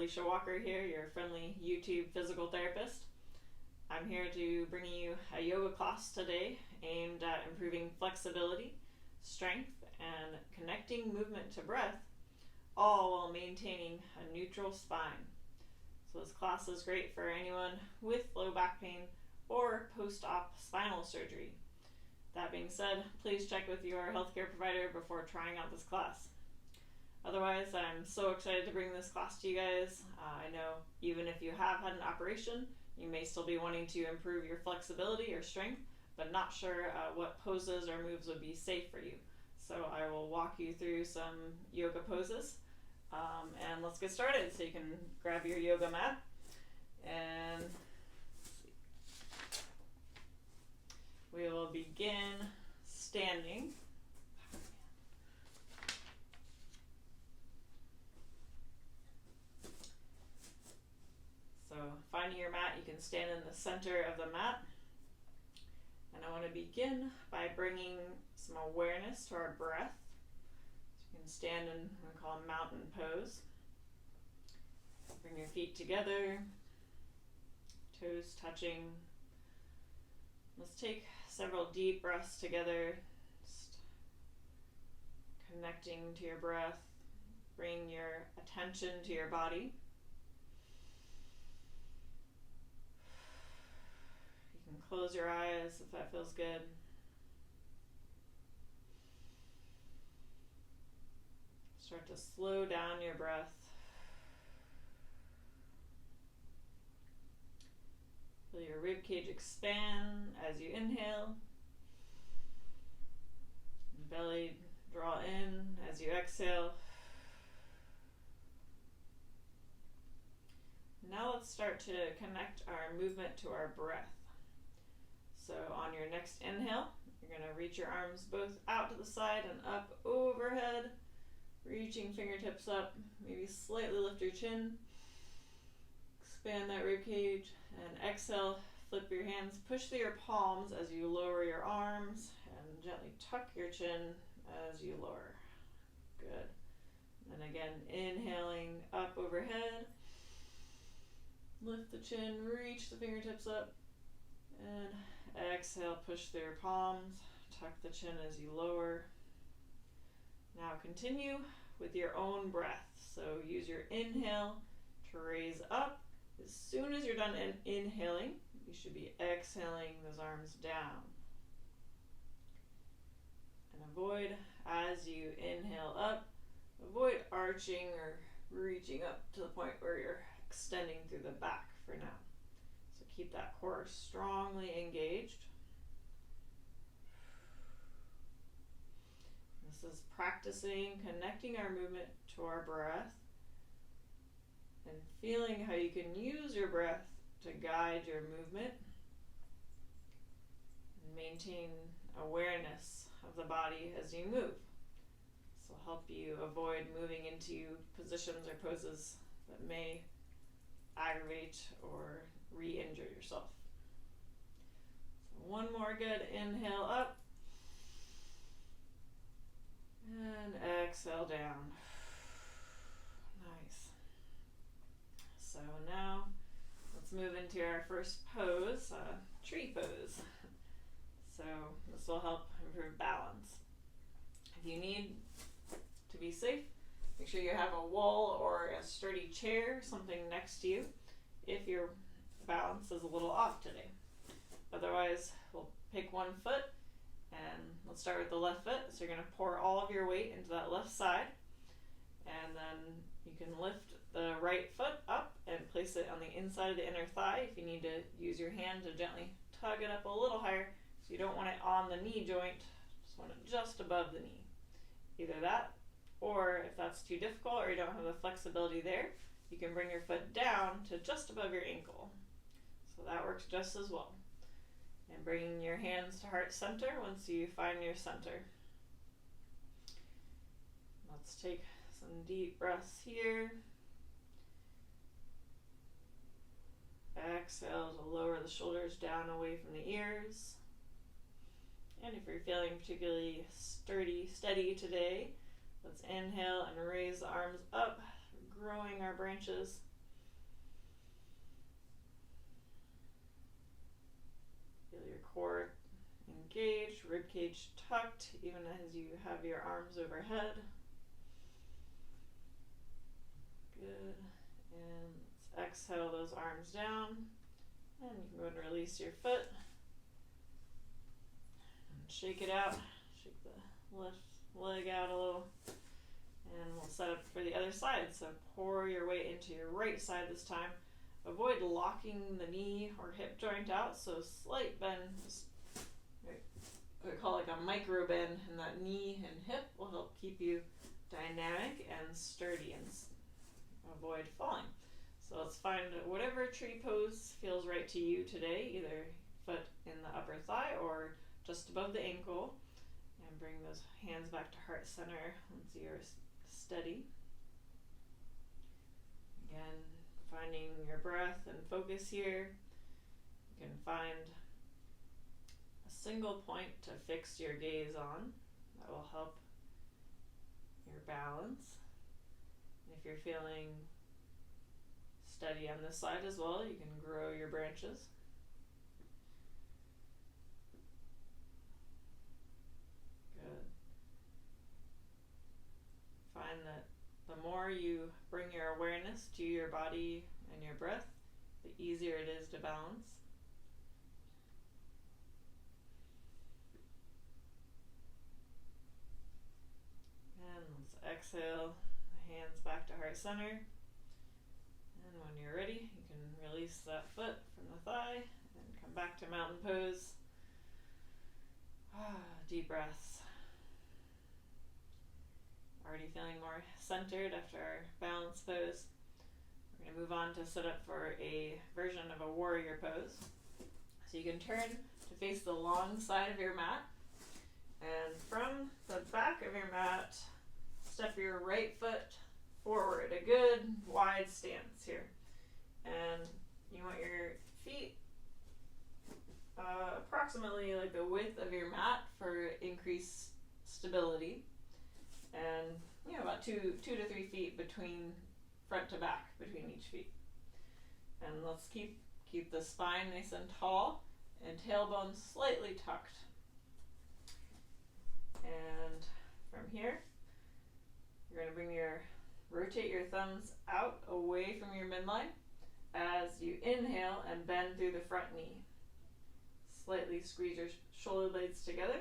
Alicia Walker here, your friendly YouTube physical therapist. I'm here to bring you a yoga class today aimed at improving flexibility, strength, and connecting movement to breath, all while maintaining a neutral spine. So this class is great for anyone with low back pain or post-op spinal surgery. That being said, please check with your healthcare provider before trying out this class. Otherwise, I'm so excited to bring this class to you guys. I know even if you have had an operation, you may still be wanting to improve your flexibility or strength, but not sure what poses or moves would be safe for you. So I will walk you through some yoga poses, and let's get started. So you can grab your yoga mat and we will begin standing. So finding your mat, you can stand in the center of the mat. And I want to begin by bringing some awareness to our breath. So you can stand in what we call a mountain pose. Bring your feet together, toes touching. Let's take several deep breaths together, just connecting to your breath. Bring your attention to your body. Close your eyes if that feels good. Start to slow down your breath. Feel your rib cage expand as you inhale. Belly draw in as you exhale. Now let's start to connect our movement to our breath. So on your next inhale, you're going to reach your arms both out to the side and up overhead, reaching fingertips up, maybe slightly lift your chin, expand that rib cage, and exhale, flip your hands, push through your palms as you lower your arms, and gently tuck your chin as you lower. Good. And again, inhaling up overhead, lift the chin, reach the fingertips up, and exhale, push through your palms, tuck the chin as you lower. Now continue with your own breath. So use your inhale to raise up. As soon as you're done inhaling, you should be exhaling those arms down. And avoid, as you inhale up, avoid arching or reaching up to the point where you're extending through the back for now. Keep that core strongly engaged. This is practicing connecting our movement to our breath and feeling how you can use your breath to guide your movement and maintain awareness of the body as you move. This will help you avoid moving into positions or poses that may aggravate or re-injure yourself. So one more good inhale up and exhale down. Nice. So now let's move into our first pose, tree pose. So this will help improve balance. If you need to be safe, make sure you have a wall or a sturdy chair, something next to you if your balance is a little off today. Otherwise, we'll pick one foot and let's start with the left foot. So you're going to pour all of your weight into that left side, and then you can lift the right foot up and place it on the inside of the inner thigh. If you need to use your hand to gently tug it up a little higher, so you don't want it on the knee joint, just want it just above the knee. Either that, or if that's too difficult or you don't have the flexibility there, you can bring your foot down to just above your ankle. So that works just as well. And bringing your hands to heart center once you find your center. Let's take some deep breaths here. Exhale to lower the shoulders down away from the ears. And if you're feeling particularly steady today, let's inhale and raise the arms up, growing our branches rib cage tucked even as you have your arms overhead. Good. And let's exhale those arms down. And you can go ahead and release your foot. And shake it out. Shake the left leg out a little. And we'll set up for the other side. So pour your weight into your right side this time. Avoid locking the knee or hip joint out. So slight bend, just what we call like a micro bend in that knee and hip will help keep you dynamic and sturdy and avoid falling. So let's find whatever tree pose feels right to you today, either foot in the upper thigh or just above the ankle. And bring those hands back to heart center once you're steady. Again, finding your breath and focus here. You can find a single point to fix your gaze on. That will help your balance. And if you're feeling steady on this side as well, you can grow your branches. Good. Find that the more you bring your awareness to your body and your breath, the easier it is to balance. And let's exhale the hands back to heart center. And when you're ready, you can release that foot from the thigh and come back to mountain pose. Deep breaths. Already feeling more centered after our balance pose. We're going to move on to sit up for a version of a warrior pose. So you can turn to face the long side of your mat. And from the back of your mat, step your right foot forward. A good wide stance here. And you want your feet approximately like the width of your mat for increased stability. And about 2 to 3 feet between front to back between each feet. And let's keep the spine nice and tall and tailbone slightly tucked. And from here, you're going to rotate your thumbs out away from your midline as you inhale and bend through the front knee. Slightly squeeze your shoulder blades together.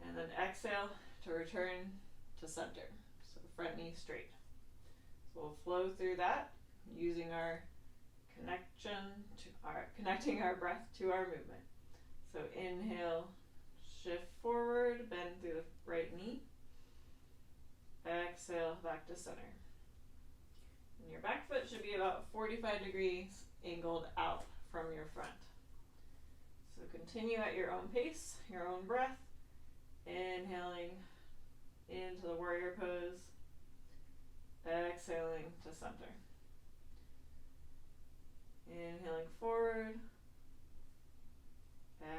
And then exhale to return to center. So front knee straight. So we'll flow through that using our connecting our breath to our movement. So inhale, shift forward, bend through the right knee. Exhale, back to center. And your back foot should be about 45 degrees angled out from your front. So continue at your own pace, your own breath. Inhaling into the warrior pose. Exhaling to center. Inhaling forward.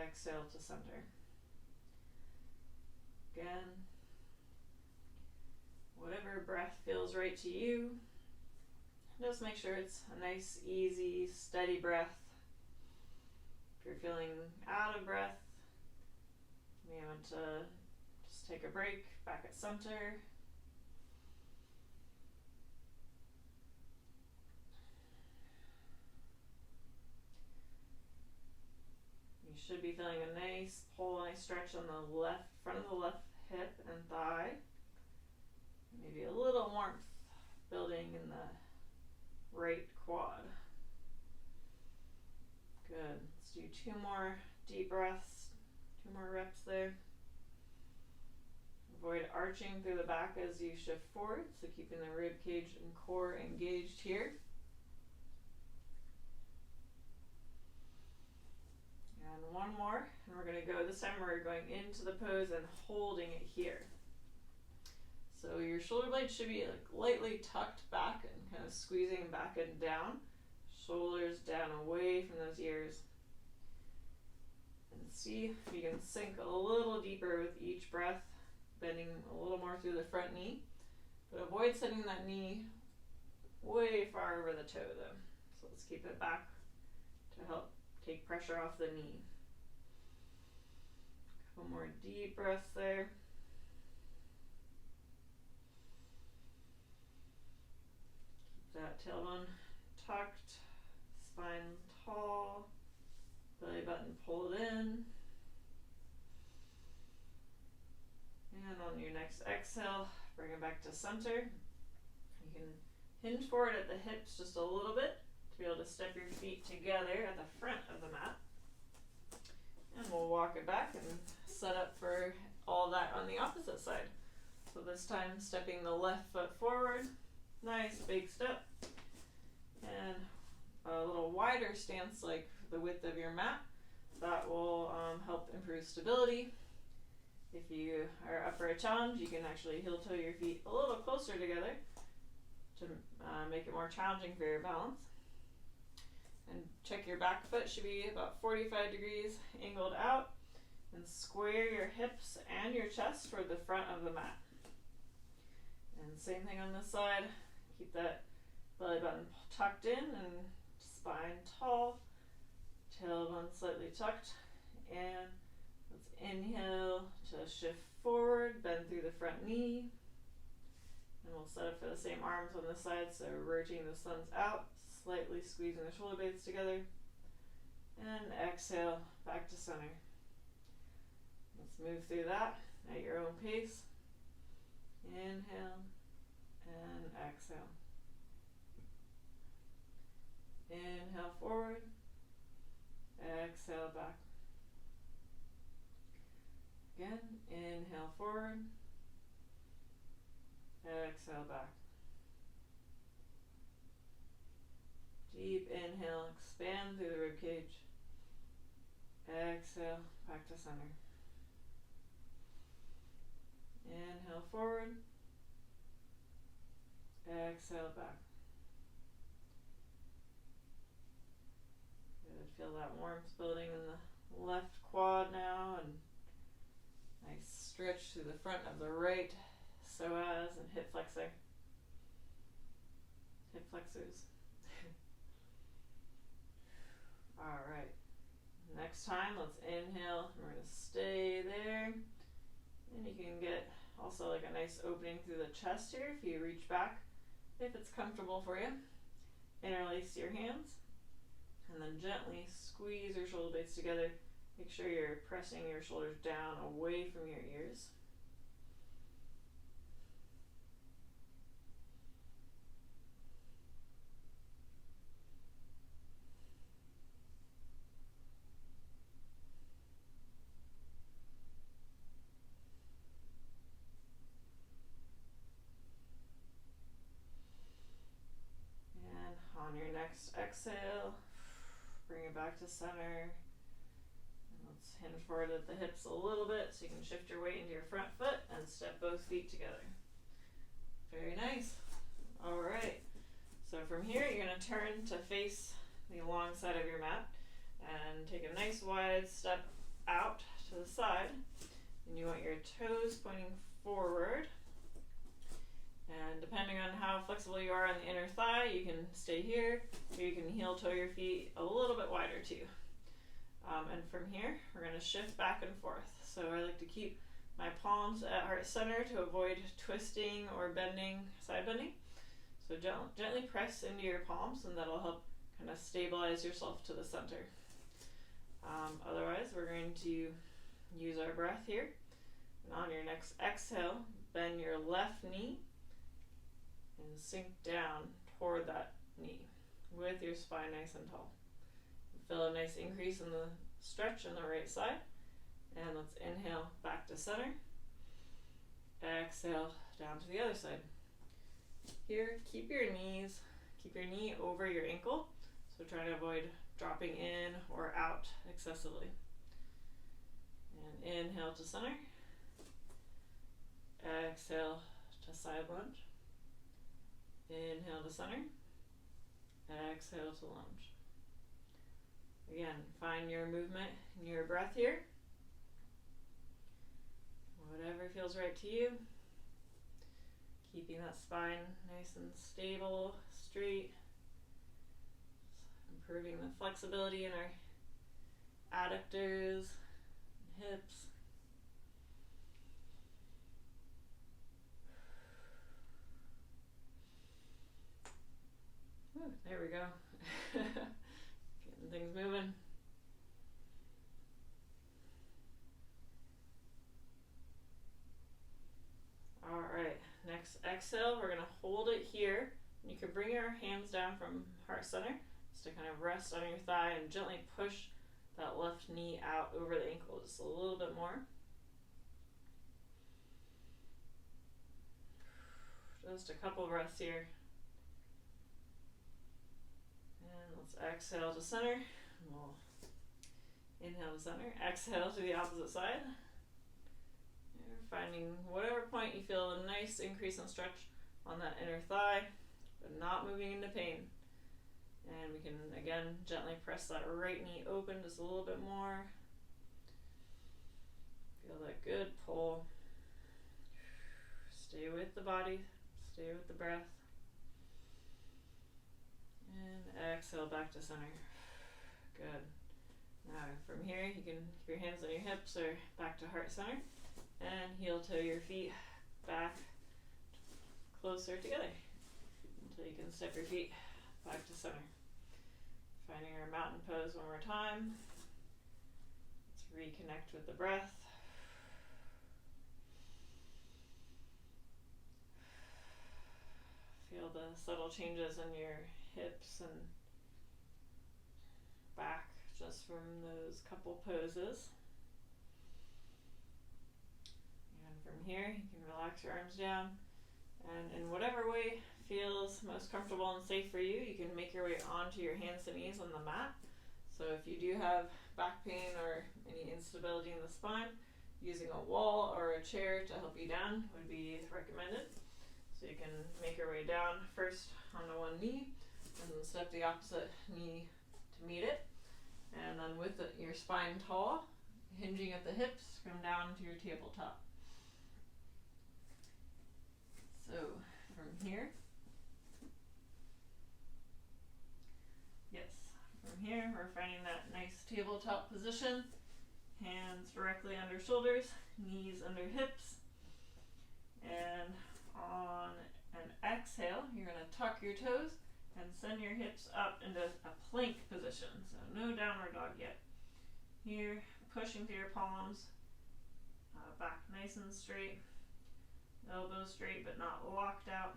Exhale to center. Again, whatever breath feels right to you. Just make sure it's a nice, easy, steady breath. If you're feeling out of breath, you may want to just take a break, back at center. You should be feeling a nice pull, nice stretch on the left, front of the left hip and thigh. Maybe a little warmth building in the right quad. Good. Let's do 2 more deep breaths, 2 more reps there. Avoid arching through the back as you shift forward, so keeping the rib cage and core engaged here. And 1 more, and we're going to go, this time we're going into the pose and holding it here. So your shoulder blades should be like lightly tucked back and kind of squeezing back and down. Shoulders down away from those ears. And see if you can sink a little deeper with each breath, bending a little more through the front knee. But avoid sending that knee way far over the toe though. So let's keep it back to help take pressure off the knee. Couple more deep breaths there. Keep that tailbone tucked, spine tall, belly button pulled in. And on your next exhale, bring it back to center. You can hinge forward at the hips just a little bit to be able to step your feet together at the front of the mat. And we'll walk it back and set up for all that on the opposite side. So this time stepping the left foot forward, nice big step, and a little wider stance like the width of your mat. That will help improve stability. If you are up for a challenge, you can actually heel toe your feet a little closer together to make it more challenging for your balance. And check your back foot should be about 45 degrees angled out, and square your hips and your chest toward the front of the mat. And same thing on this side, keep that belly button tucked in and spine tall, tailbone slightly tucked, and let's inhale to shift forward, bend through the front knee, and we'll set up for the same arms on this side, so rotating the thumbs out, slightly squeezing the shoulder blades together, and exhale back to center. Let's move through that at your own pace. Inhale and exhale. Inhale forward, exhale back. Again, inhale forward, exhale back. Deep inhale, expand through the rib cage. Exhale, back to center. Inhale forward, exhale back. Good, feel that warmth building in the left quad now, and nice stretch through the front of the right psoas and hip flexors. All right, next time let's inhale. We're going to stay there, and you can get also like a nice opening through the chest here if you reach back, if it's comfortable for you. Interlace your hands, and then gently squeeze your shoulder blades together. Make sure you're pressing your shoulders down away from your ears. And on your next exhale, bring it back to center. Let's hinge forward at the hips a little bit so you can shift your weight into your front foot and step both feet together. Very nice. All right. So from here, you're going to turn to face the long side of your mat and take a nice wide step out to the side. And you want your toes pointing forward. And depending on how flexible you are on the inner thigh, you can stay here, or you can heel toe your feet a little bit wider too. And from here, we're going to shift back and forth. So I like to keep my palms at heart center to avoid twisting or bending, side bending. So gently press into your palms, and that'll help kind of stabilize yourself to the center. Otherwise, we're going to use our breath here. And on your next exhale, bend your left knee and sink down toward that knee with your spine nice and tall. Feel a nice increase in the stretch on the right side. And let's inhale back to center. Exhale down to the other side. Here, keep your knee over your ankle. So try to avoid dropping in or out excessively. And inhale to center. Exhale to side lunge. Inhale to center. Exhale to lunge. Again, find your movement and your breath here. Whatever feels right to you. Keeping that spine nice and stable, straight. Improving the flexibility in our adductors, hips. There we go. Getting things moving. All right, next exhale, we're gonna hold it here. You can bring your hands down from heart center just to kind of rest on your thigh and gently push that left knee out over the ankle just a little bit more. Just a couple breaths here. And let's exhale to center. We'll inhale to center, exhale to the opposite side. Finding whatever point you feel a nice increase in stretch on that inner thigh, but not moving into pain. And we can, again, gently press that right knee open just a little bit more. Feel that good pull. Stay with the body, stay with the breath. And exhale back to center. Good. Now from here, you can keep your hands on your hips or back to heart center. And heel toe your feet back closer together until you can step your feet back to center. Finding our mountain pose one more time. Let's reconnect with the breath. Feel the subtle changes in your hips and back just from those couple poses. From here, you can relax your arms down, and in whatever way feels most comfortable and safe for you, you can make your way onto your hands and knees on the mat. So if you do have back pain or any instability in the spine, using a wall or a chair to help you down would be recommended. So you can make your way down first onto one knee, and then step the opposite knee to meet it. And then with your spine tall, hinging at the hips, come down to your tabletop. So from here, we're finding that nice tabletop position. Hands directly under shoulders, knees under hips. And on an exhale, you're going to tuck your toes and send your hips up into a plank position. So no downward dog yet. Here, pushing through your palms, back nice and straight. Elbows straight but not locked out.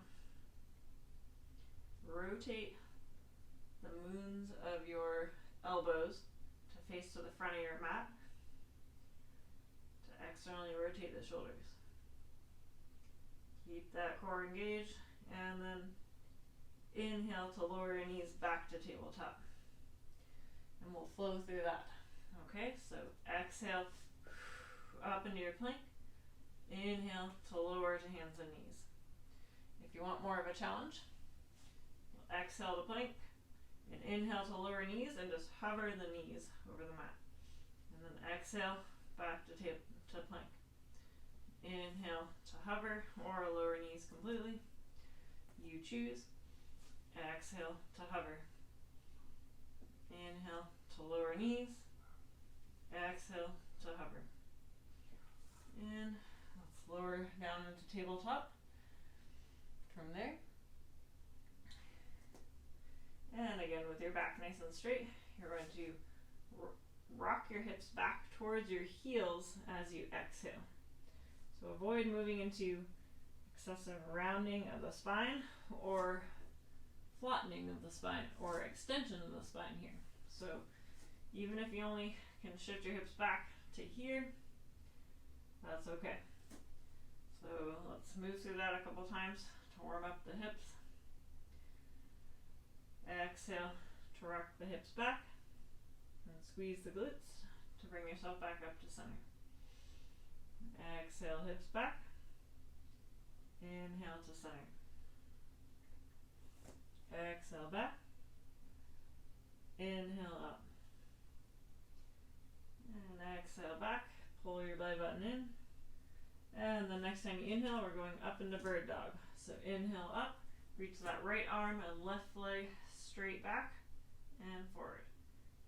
Rotate the moons of your elbows to face to the front of your mat. To externally rotate the shoulders. Keep that core engaged, and then inhale to lower your knees back to tabletop. And we'll flow through that. Okay, so exhale up into your plank. Inhale to lower to hands and knees. If you want more of a challenge, exhale to plank, and inhale to lower knees, and just hover the knees over the mat. And then exhale back to plank. Inhale to hover or lower knees completely. You choose. Exhale to hover. Inhale to lower knees. Exhale to hover. And let's lower down into tabletop. From there. And again, with your back nice and straight, you're going to rock your hips back towards your heels as you exhale. So avoid moving into excessive rounding of the spine or flattening of the spine or extension of the spine here. So even if you only can shift your hips back to here, that's okay. So let's move through that a couple times to warm up the hips. Exhale to rock the hips back and squeeze the glutes to bring yourself back up to center. Exhale, hips back. Inhale to center. Exhale back. Inhale up. And exhale back. Pull your belly button in. And the next time you inhale, we're going up into bird dog. So inhale up. Reach that right arm and left leg straight back and forward.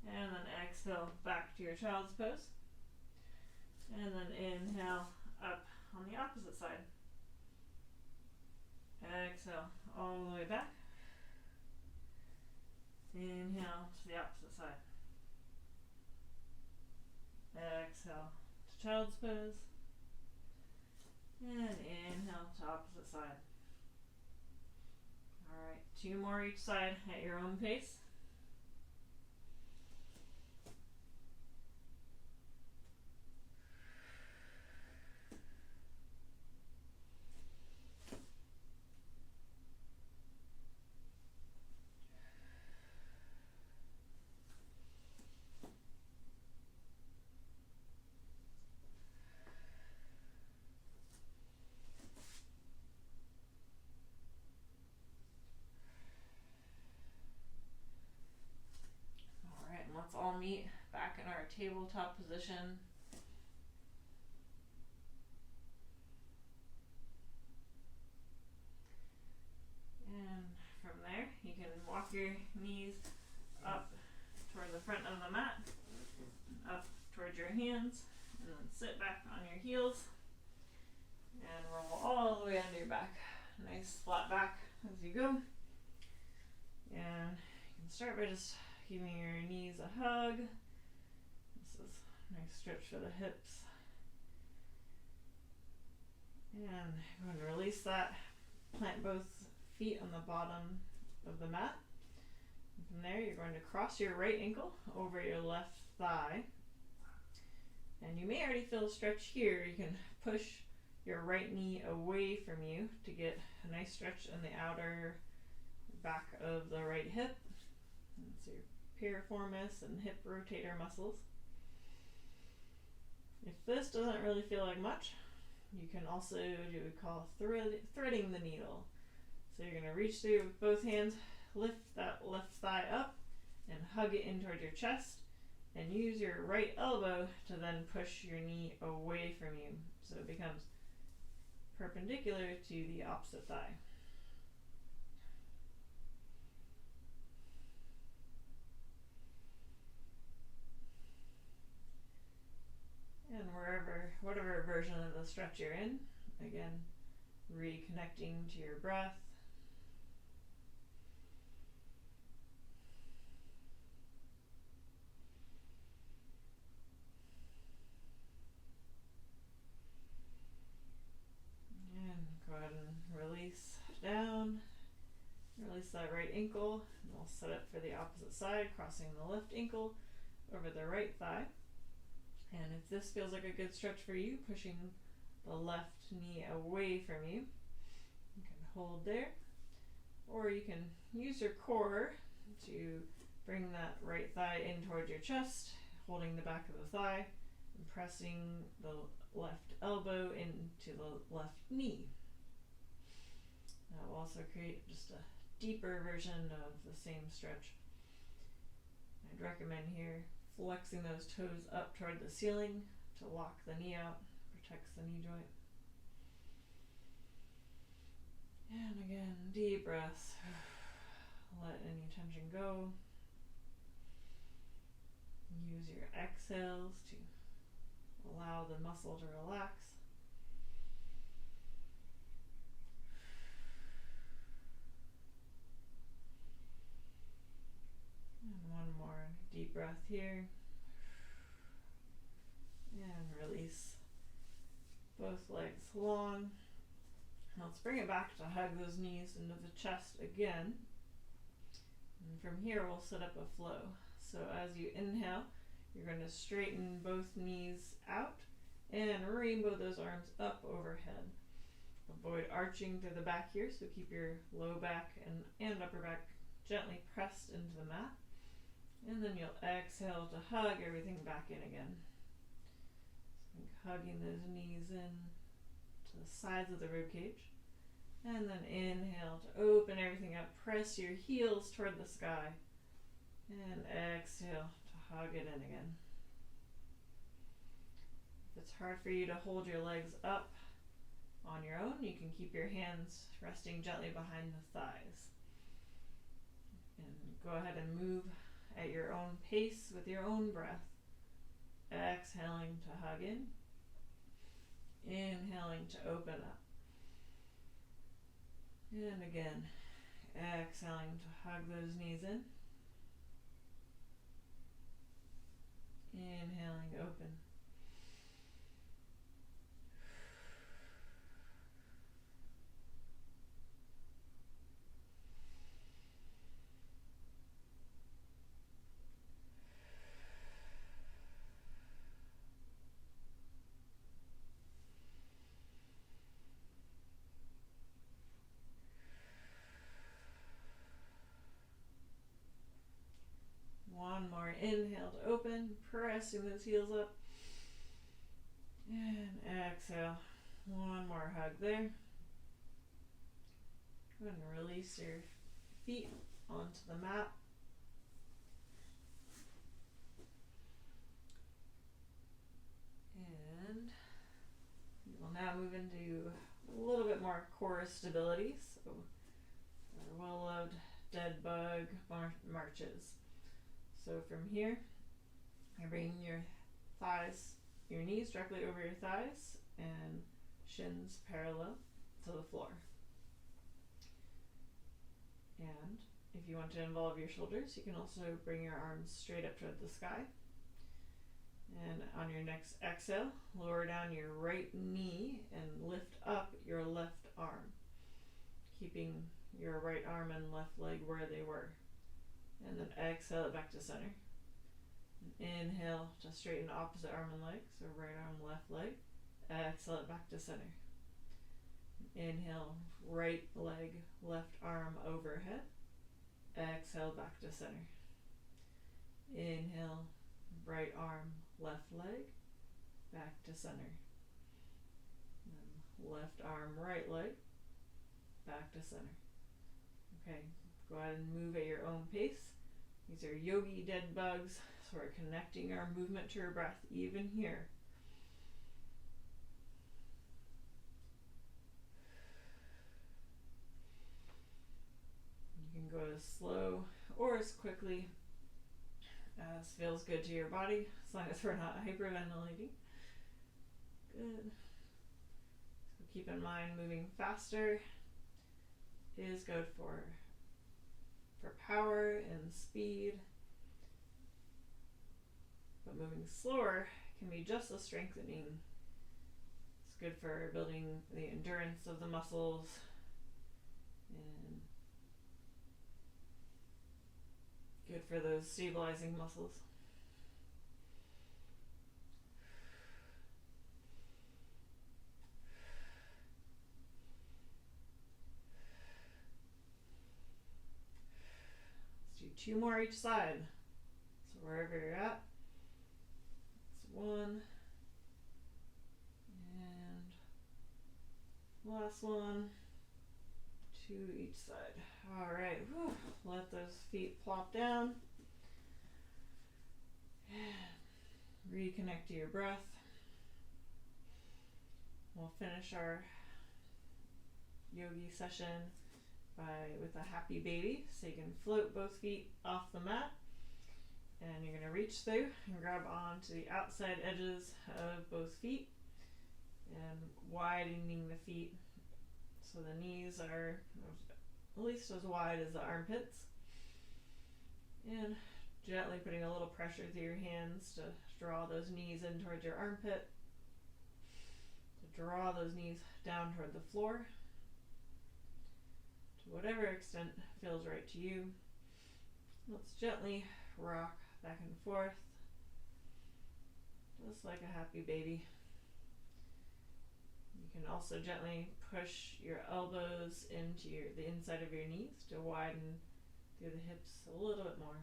And then exhale back to your child's pose. And then inhale up on the opposite side. Exhale all the way back. Inhale to the opposite side. Exhale to child's pose. And inhale to opposite side. Alright, 2 more each side at your own pace. Alright, and let's all meet back in our tabletop position. And from there, you can walk your knees up toward the front of the mat, up towards your hands, and then sit back on your heels and roll all the way onto your back. Nice flat back as you go. And you can start by just giving your knees a hug. This is a nice stretch for the hips. And go ahead and release that. Plant both feet on the bottom of the mat. And from there, you're going to cross your right ankle over your left thigh. And you may already feel a stretch here. You can push your right knee away from you to get a nice stretch in the outer back of the right hip. That's your piriformis and hip rotator muscles. If this doesn't really feel like much, you can also do what we call threading the needle. So you're going to reach through with both hands, lift that left thigh up, and hug it in toward your chest, and use your right elbow to then push your knee away from you, so it becomes perpendicular to the opposite thigh. And whatever version of the stretch you're in, again, reconnecting to your breath. And go ahead and release down. Release that right ankle, and we'll set it for the opposite side, crossing the left ankle over the right thigh. And if this feels like a good stretch for you, pushing the left knee away from you, you can hold there, or you can use your core to bring that right thigh in towards your chest, holding the back of the thigh and pressing the left elbow into the left knee. That will also create just a deeper version of the same stretch. I'd recommend here flexing those toes up toward the ceiling to lock the knee out, protects the knee joint. And again, deep breaths. Let any tension go. Use your exhales to allow the muscle to relax. And one more deep breath here. And release both legs long. Now let's bring it back to hug those knees into the chest again. And from here we'll set up a flow. So as you inhale, you're going to straighten both knees out and rainbow those arms up overhead. Avoid arching through the back here, so keep your low back and upper back gently pressed into the mat. And then you'll exhale to hug everything back in again. So hugging those knees in to the sides of the rib cage. And then inhale to open everything up. Press your heels toward the sky. And exhale to hug it in again. If it's hard for you to hold your legs up on your own, you can keep your hands resting gently behind the thighs. And go ahead and move at your own pace with your own breath. Exhaling to hug in. Inhaling to open up. And again, exhaling to hug those knees in. Inhaling, open. One more inhale to open, pressing those heels up. And exhale. One more hug there. Go ahead and release your feet onto the mat. And we will now move into a little bit more core stability. So our well-loved dead bug marches. So from here, you're bringing your thighs, your knees directly over your thighs and shins parallel to the floor. And if you want to involve your shoulders, you can also bring your arms straight up toward the sky. And on your next exhale, lower down your right knee and lift up your left arm, keeping your right arm and left leg where they were. And then exhale it back to center. Inhale to straighten opposite arm and leg, so right arm, left leg. Exhale it back to center. Inhale, right leg, left arm overhead. Exhale back to center. Inhale, right arm, left leg, back to center. Then left arm, right leg, back to center. Okay, go ahead and move at your own pace. These are yogi dead bugs, so we're connecting our movement to our breath even here. You can go as slow or as quickly as feels good to your body, as long as we're not hyperventilating. Good. So keep in mind, moving faster is good for power and speed, but moving slower can be just as strengthening. It's good for building the endurance of the muscles and good for those stabilizing muscles. Let's do 2 more each side. So wherever you're at, it's 1 and last one, 2 each side. All right, whew. Let those feet plop down. Reconnect to your breath. We'll finish our yogi session with a happy baby. So you can float both feet off the mat, and you're going to reach through and grab onto the outside edges of both feet and widening the feet so the knees are at least as wide as the armpits, and gently putting a little pressure through your hands to draw those knees in towards your armpit, to draw those knees down toward the floor to whatever extent feels right to you. Let's gently rock back and forth, just like a happy baby. You can also gently push your elbows into the inside of your knees to widen through the hips a little bit more.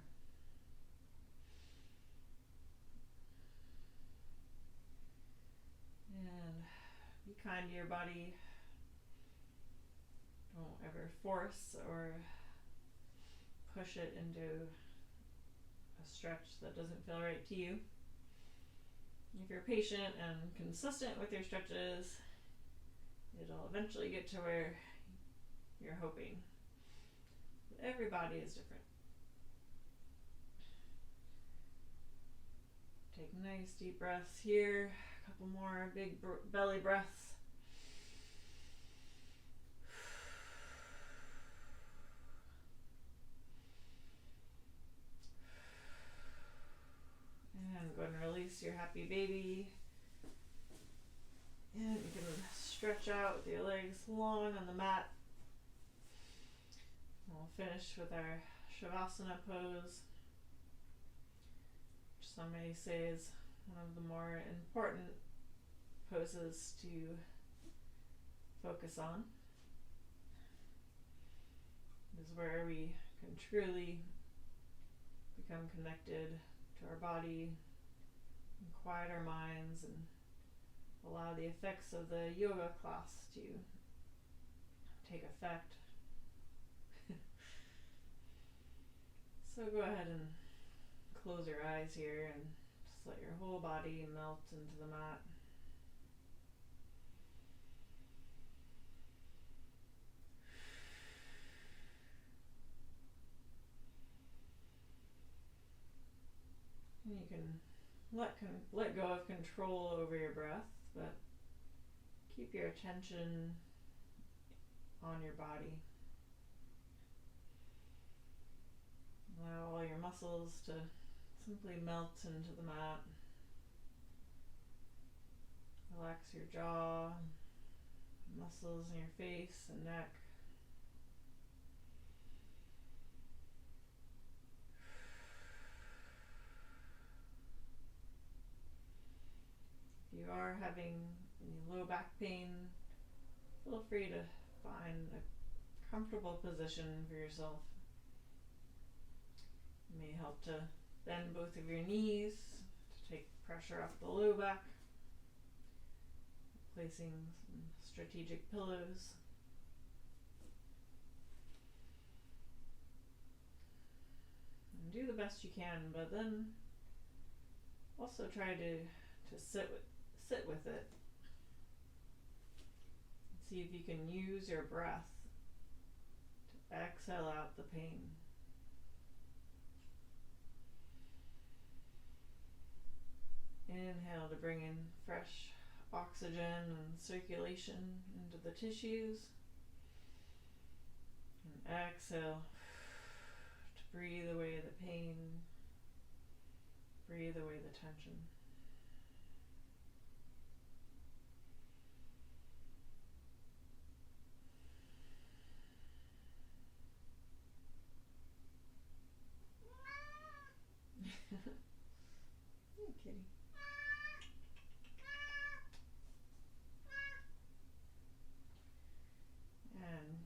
And be kind to your body. Don't ever force or push it into a stretch that doesn't feel right to you. If you're patient and consistent with your stretches, it'll eventually get to where you're hoping. But every body is different. Take nice deep breaths here. A couple more big belly breaths. And go ahead and happy baby. And you can stretch out with your legs long on the mat. And we'll finish with our Shavasana pose, which some may say is one of the more important poses to focus on. This is where we can truly become connected to our body and quiet our minds and allow the effects of the yoga class to take effect. So go ahead and close your eyes here and just let your whole body melt into the mat. And you can let go of control over your breath, but keep your attention on your body. Allow all your muscles to simply melt into the mat. Relax your jaw, muscles in your face and neck. If you are having any low back pain, feel free to find a comfortable position for yourself. It may help to bend both of your knees to take pressure off the low back, placing some strategic pillows. And do the best you can, but then also try to sit with it. See if you can use your breath to exhale out the pain. Inhale to bring in fresh oxygen and circulation into the tissues. And exhale to breathe away the pain, breathe away the tension. Hey, kitty. And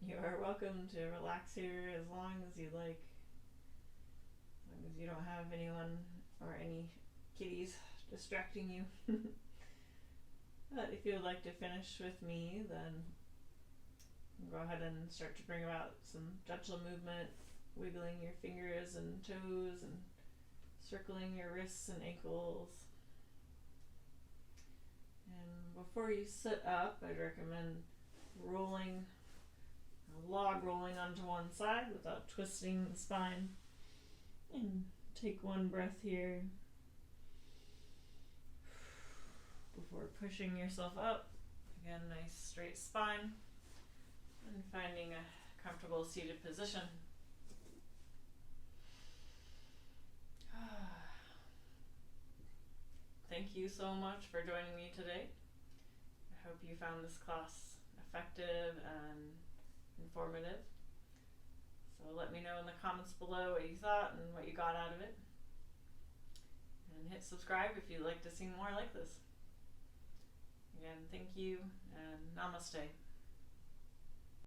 you are welcome to relax here as long as you like. As long as you don't have anyone or any kitties distracting you. But if you would like to finish with me, then go ahead and start to bring about some gentle movement, wiggling your fingers and toes and circling your wrists and ankles. And before you sit up, I'd recommend log rolling onto one side without twisting the spine. And take one breath here before pushing yourself up. Again, nice straight spine. And finding a comfortable seated position. Thank you so much for joining me today. I hope you found this class effective and informative. So let me know in the comments below what you thought and what you got out of it. And hit subscribe if you'd like to see more like this. Again, thank you and namaste.